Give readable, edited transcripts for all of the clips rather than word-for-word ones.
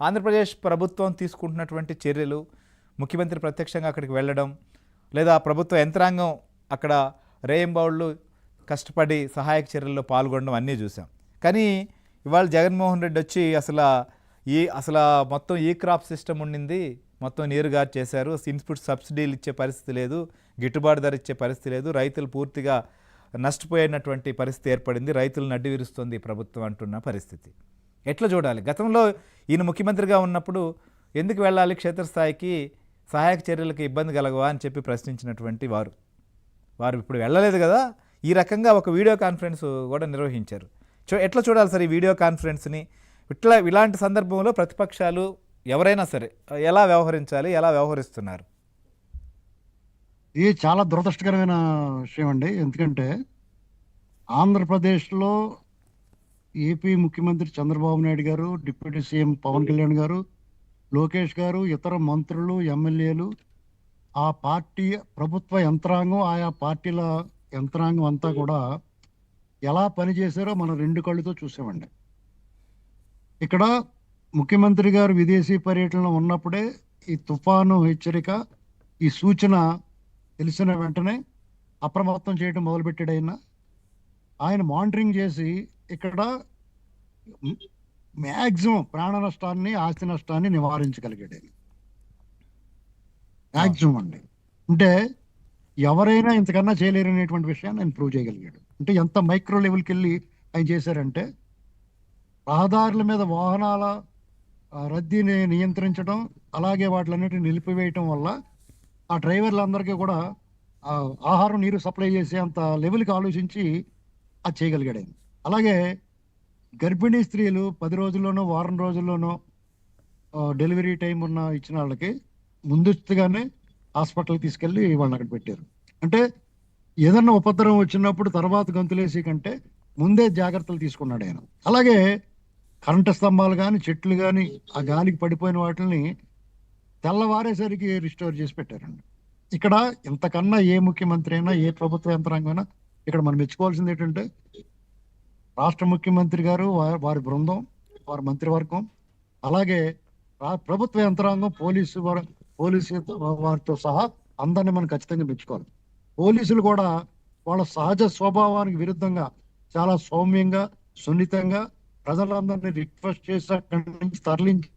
ఆంధ్రప్రదేశ్ ప్రభుత్వం తీసుకుంటున్నటువంటి చర్యలు, ముఖ్యమంత్రి ప్రత్యక్షంగా అక్కడికి వెళ్ళడం, లేదా ప్రభుత్వ యంత్రాంగం అక్కడ రేయింబవళ్ళు కష్టపడి సహాయక చర్యల్లో పాల్గొనడం అన్నీ చూసాం. కానీ ఇవాళ జగన్మోహన్ రెడ్డి వచ్చి అసలు మొత్తం ఈ క్రాప్ సిస్టమ్ ఉండింది, మొత్తం నీరుగారు చేశారు, ఇన్పుట్ సబ్సిడీలు ఇచ్చే పరిస్థితి లేదు, గిట్టుబాటు ధర ఇచ్చే పరిస్థితి లేదు, రైతులు పూర్తిగా నష్టపోయినటువంటి పరిస్థితి ఏర్పడింది, రైతులను అడ్డు విరుస్తుంది ప్రభుత్వం అంటున్న పరిస్థితి. ఎట్లా చూడాలి? గతంలో ఈయన ముఖ్యమంత్రిగా ఉన్నప్పుడు ఎందుకు వెళ్ళాలి క్షేత్రస్థాయికి, సహాయక చర్యలకు ఇబ్బంది కలగవా అని చెప్పి ప్రశ్నించినటువంటి వారు ఇప్పుడు వెళ్ళలేదు కదా. ఈ రకంగా ఒక వీడియో కాన్ఫరెన్స్ కూడా నిర్వహించారు. ఎట్లా చూడాలి సార్ ఈ వీడియో కాన్ఫరెన్స్ని? ఇలాంటి సందర్భంలో ప్రతిపక్షాలు ఎవరైనా సరే ఎలా వ్యవహరించాలి, ఎలా వ్యవహరిస్తున్నారు? ఇది చాలా దురదృష్టకరమైన విషయం అండి. ఎందుకంటే ఆంధ్రప్రదేశ్లో ఏపీ ముఖ్యమంత్రి చంద్రబాబు నాయుడు గారు, డిప్యూటీ సీఎం పవన్ కళ్యాణ్ గారు, లోకేష్ గారు, ఇతర మంత్రులు, ఎమ్మెల్యేలు, ఆ పార్టీ ప్రభుత్వ యంత్రాంగం, ఆయా పార్టీల యంత్రాంగం అంతా కూడా ఎలా పనిచేశారో మనం రెండు కళ్ళతో చూసామండి. ఇక్కడ ముఖ్యమంత్రి గారు విదేశీ పర్యటనలో ఉన్నప్పుడే ఈ తుఫాను హెచ్చరిక, ఈ సూచన తెలిసిన వెంటనే అప్రమత్తం చేయడం మొదలుపెట్టాడు. ఆయన మానిటరింగ్ చేసి ఇక్కడ మ్యాక్సిమం ప్రాణ నష్టాన్ని, ఆస్తి నష్టాన్ని నివారించగలిగాడు. మ్యాక్సిమం అండి. అంటే ఎవరైనా ఇంతకన్నా చేయలేరనేటువంటి విషయాన్ని ఆయన ప్రూవ్ చేయగలిగాడు. అంటే ఎంత మైక్రో లెవెల్కి వెళ్ళి ఆయన చేశారంటే, రహదారుల మీద వాహనాల రద్దీని నియంత్రించడం, అలాగే వాటిలన్నిటిని నిలిపివేయటం వల్ల ఆ డ్రైవర్లందరికీ కూడా ఆహారం, నీరు సప్లై చేసే అంత లెవెల్కి ఆలోచించి అది చేయగలిగాడు. అలాగే గర్భిణీ స్త్రీలు 10 రోజుల్లోనో వారం రోజుల్లోనో డెలివరీ టైం ఇచ్చిన వాళ్ళకి ముందస్తుగానే హాస్పిటల్కి తీసుకెళ్ళి వాళ్ళని అక్కడ పెట్టారు. అంటే ఏదన్నా ఉపద్రవం వచ్చినప్పుడు తర్వాత గంతులేసి కంటే ముందే జాగ్రత్తలు తీసుకున్నాడు ఆయన. అలాగే కరెంటు స్తంభాలు కానీ, చెట్లు కానీ ఆ గాలికి పడిపోయిన వాటిని తెల్లవారేసరికి రిస్టోర్ చేసి పెట్టారండి. ఇక్కడ ఇంతకన్నా ఏ ముఖ్యమంత్రి అయినా, ఏ ప్రభుత్వ యంత్రాంగం అయినా ఇక్కడ మనం మెచ్చుకోవాల్సింది ఏంటంటే, రాష్ట్ర ముఖ్యమంత్రి గారు, వారి బృందం, వారి మంత్రివర్గం, అలాగే ప్రభుత్వ యంత్రాంగం, పోలీసు వారితో సహా అందరినీ మనం ఖచ్చితంగా మెచ్చుకోవాలి. పోలీసులు కూడా వాళ్ళ సహజ స్వభావానికి విరుద్ధంగా చాలా సౌమ్యంగా, సున్నితంగా ప్రజలందరినీ రిక్వెస్ట్ చేసి అక్కడి నుంచి తరలించి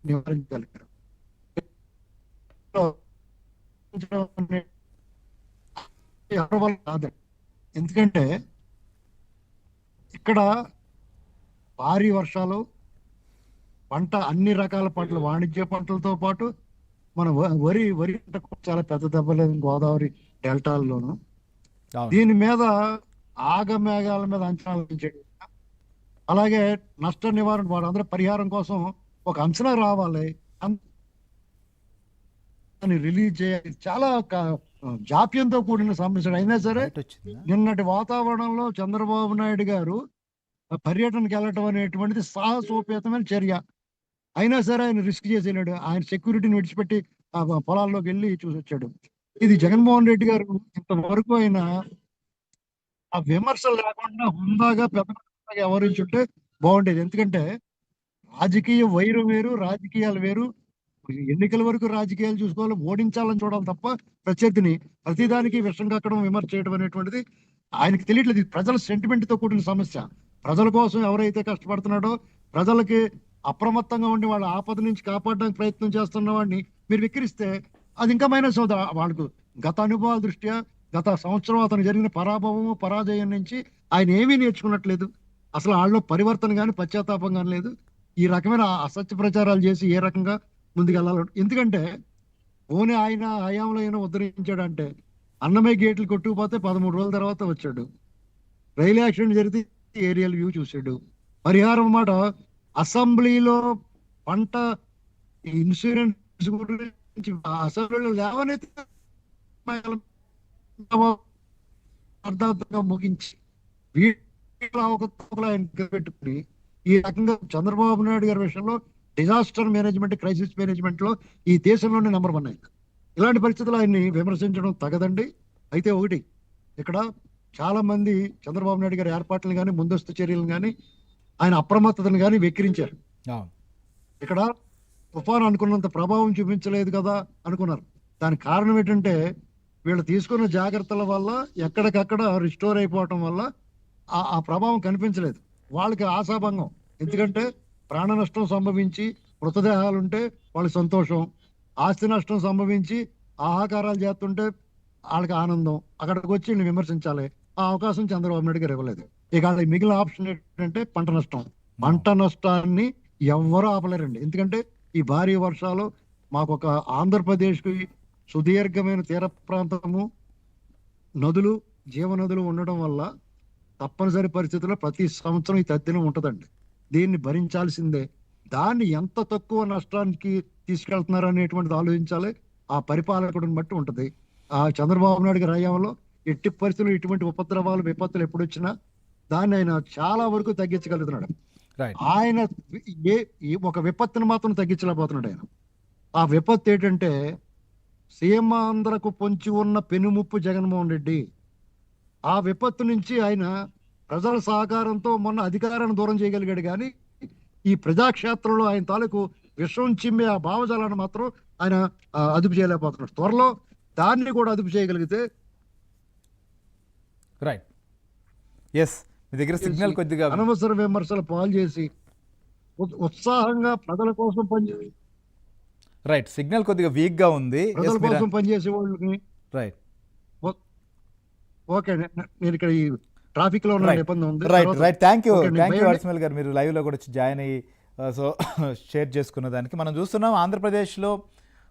నివారించగలిగారు. కాదండి. ఎందుకంటే ఇక్కడ భారీ వర్షాలు, పంట, అన్ని రకాల పంటలు, వాణిజ్య పంటలతో పాటు మన వరి చాలా పెద్ద దెబ్బలేదు గోదావరి డెల్టాల్లోనూ. దీని మీద ఆగమేఘాల మీద అంచనాలు పెంచాడు. అలాగే నష్ట నివారణ, వారందరూ పరిహారం కోసం ఒక అంచనా రావాలి అని రిలీజ్ చేయాలి. చాలా జాప్యంతో కూడిన సమస్య అయినా సరే నిన్నటి వాతావరణంలో చంద్రబాబు నాయుడు గారు పర్యటనకి వెళ్ళటం అనేటువంటిది సాహసోపేతమైన చర్య. అయినా సరే ఆయన రిస్క్ చేసి వెళ్ళాడు. ఆయన సెక్యూరిటీని విడిచిపెట్టి ఆ పొలాల్లోకి వెళ్ళి చూసి వచ్చాడు. ఇది జగన్మోహన్ రెడ్డి గారు ఇంతవరకు ఆయన ఆ విమర్శలు లేకుండా హుందాగా పెద్దగా వ్యవహరించుంటే బాగుండేది. ఎందుకంటే రాజకీయ వైరం వేరు, రాజకీయాలు వేరు. ఎన్నికల వరకు రాజకీయాలు చూసుకోవాలి, ఓడించాలని చూడాలి తప్ప ప్రత్యర్థిని ప్రతిదానికి విషం కక్కడం, విమర్శ చేయడం అనేటువంటిది ఆయనకి తెలియట్లేదు. ప్రజల సెంటిమెంట్ తో కూడిన సమస్య. ప్రజల కోసం ఎవరైతే కష్టపడుతున్నాడో, ప్రజలకి అప్రమత్తంగా ఉండి వాళ్ళ ఆపద నుంచి కాపాడడానికి ప్రయత్నం చేస్తున్న వాడిని మీరు విక్కిరిస్తే అది ఇంకా మైనస్ అవుతుంది. వాళ్ళకు గత అనుభవాల దృష్ట్యా గత సంవత్సరం అతను జరిగిన పరాభవము, పరాజయం నుంచి ఆయన ఏమీ నేర్చుకున్నట్లేదు. అసలు వాళ్ళలో పరివర్తన కానీ, పశ్చాత్తాపం కానీ లేదు. ఈ రకమైన అసత్య ప్రచారాలు చేసి ఏ రకంగా ముందుకెళ్ళాలి? ఎందుకంటే పోనీ ఆయన హయాంలో అయినా ఉద్ధరించాడంటే, అన్నమయ్య గేట్లు కొట్టుకుపోతే 13 రోజుల తర్వాత వచ్చాడు. రైలు యాక్సిడెంట్ జరిగితే ఏరియల్ వ్యూ చూశాడు. పరిహారం మాట అసెంబ్లీలో పంట ఇన్సూరెన్స్ గురించి అసెంబ్లీలో లేవనైతే అర్థార్థంగా ముగించి పెట్టుకుని ఈ రకంగా చంద్రబాబు నాయుడు గారి విషయంలో డిజాస్టర్ మేనేజ్మెంట్, క్రైసిస్ మేనేజ్మెంట్ లో ఈ దేశంలోనే నెంబర్ 1 అయింది. ఇలాంటి పరిస్థితుల్లో ఆయన్ని విమర్శించడం తగదండి. అయితే ఒకటి, ఇక్కడ చాలా మంది చంద్రబాబు నాయుడు గారి ఏర్పాట్లు కానీ, ముందస్తు చర్యలు కానీ ఆయన అప్రమత్తతను కానీ వెక్కిరించారు. అవును. ఇక్కడ తుఫాను అనుకున్నంత ప్రభావం చూపించలేదు కదా అనుకున్నారు. దానికి కారణం ఏంటంటే వీళ్ళు తీసుకున్న జాగ్రత్తల వల్ల ఎక్కడికక్కడ రిస్టోర్ అయిపోవటం వల్ల ఆ ప్రభావం కనిపించలేదు. వాళ్ళకి ఆశాభంగం. ఎందుకంటే ప్రాణ నష్టం సంభవించి మృతదేహాలుంటే వాళ్ళకి సంతోషం, ఆస్తి నష్టం సంభవించి ఆహాకారాలు చేస్తుంటే వాళ్ళకి ఆనందం. అక్కడికి వచ్చి వీళ్ళని విమర్శించాలి. ఆ అవకాశం చంద్రబాబు నాయుడు గారు ఇవ్వలేదు. ఇక వాళ్ళకి మిగిలిన ఆప్షన్ ఏంటంటే పంట నష్టం. పంట నష్టాన్ని ఎవ్వరూ ఆపలేరండి. ఎందుకంటే ఈ భారీ వర్షాలు మాకు ఒక ఆంధ్రప్రదేశ్కి సుదీర్ఘమైన తీర ప్రాంతము, నదులు, జీవనదులు ఉండడం వల్ల తప్పనిసరి పరిస్థితుల్లో ప్రతి సంవత్సరం ఈ తద్దినం ఉంటుందండి. దీన్ని భరించాల్సిందే. దాన్ని ఎంత తక్కువ నష్టానికి తీసుకెళ్తున్నారు అనేటువంటిది ఆలోచించాలి. ఆ పరిపాలకుడిని బట్టి ఉంటుంది. ఆ చంద్రబాబు నాయుడు గారి హయాంలో ఎట్టి పరిస్థితుల్లో ఇటువంటి ఉపద్రవాలు, విపత్తులు ఎప్పుడు వచ్చినా దాన్ని ఆయన చాలా వరకు తగ్గించగలుగుతున్నాడు. రైట్. ఆయన ఒక విపత్తును మాత్రం తగ్గించలేకపోతున్నాడు ఆయన. ఆ విపత్తు ఏంటంటే సీమాంధ్రకు పొంచి ఉన్న పెనుముప్పు జగన్మోహన్ రెడ్డి. ఆ విపత్తు నుంచి ఆయన ప్రజల సహకారంతో మొన్న అధికారాన్ని దూరం చేయగలిగాడు. కానీ ఈ ప్రజాక్షేత్రంలో ఆయన తాలూకు విషం చిమ్మే ఆ భావజాలాన్ని మాత్రం ఆయన అదుపు చేయలేకపోతున్నాడు. త్వరలో దాన్ని కూడా అదుపు చేయగలిగితే రైట్. ఎస్, మీ దగ్గర సిగ్నల్ కొద్దిగా అనవసర విమర్శలు పాలు చేసి ఉత్సాహంగా ప్రజల కోసం పనిచేసి రైట్, సిగ్నల్ కొద్దిగా వీక్ గా ఉంది. ప్రజల కోసం పనిచేసే వాళ్ళని రైట్ ఓకే. నేను ఇక్కడ ఈ ట్రాఫిక్ లో ఉన్న ఇబ్బంది ఉంది. Right right thank you okay, నేను థ్యాంక్ యూ బయలుదేరి- అడిస్మల్ గారు, మీరు లైవ్ లో కూడా వచ్చి జాయిన్ అయ్యి సో షేర్ చేసుకున్న దానికి. మనం చూస్తున్నాం ఆంధ్రప్రదేశ్లో